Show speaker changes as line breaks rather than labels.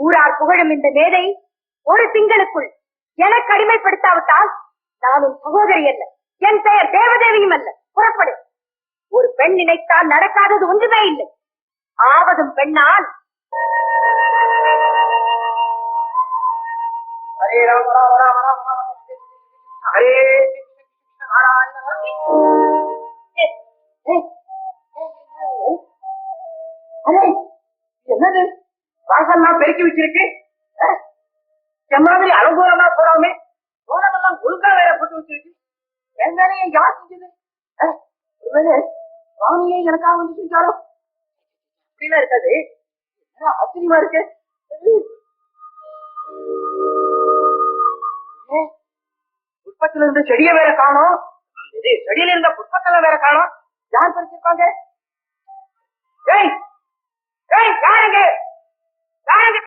ஊரார் புகழும் இந்த மேதை ஒரு திங்களுக்குள் எனக்கு அடிமைப்படுத்தாவிட்டால் நான் உன் சகோதரி அல்ல, என் பெயர் தேவதேவியும் அல்ல. புறப்படு. ஒரு பெண் நினைத்தால் நடக்காதது ஒன்றுமே இல்லை. ஆவதும் பெண்ணால்.
ஹரே ராம ராம ராம ராம ராம ஹரே என்னது வாசல்லாம் பெருக்கி வச்சிருக்கு? மாதிரி அலங்கூலமா போடாம கோலமெல்லாம் ஒழுங்கா வேற போட்டு வச்சிருக்கு. என் வேலையை யார் செஞ்சது? ஒருவேளை சுவாமியே எனக்காக வந்து செஞ்சாரோ? அப்படிலாம் இருக்காது. ஆச்சரியமா இருக்கு. புஷ்பத்துல இருந்த செடியை வேற காணோம். செடியில இருந்த புஷ்பத்தெல்லாம் வேற காணோம். யார் பறிச்சிருப்பாங்க? யாருங்க?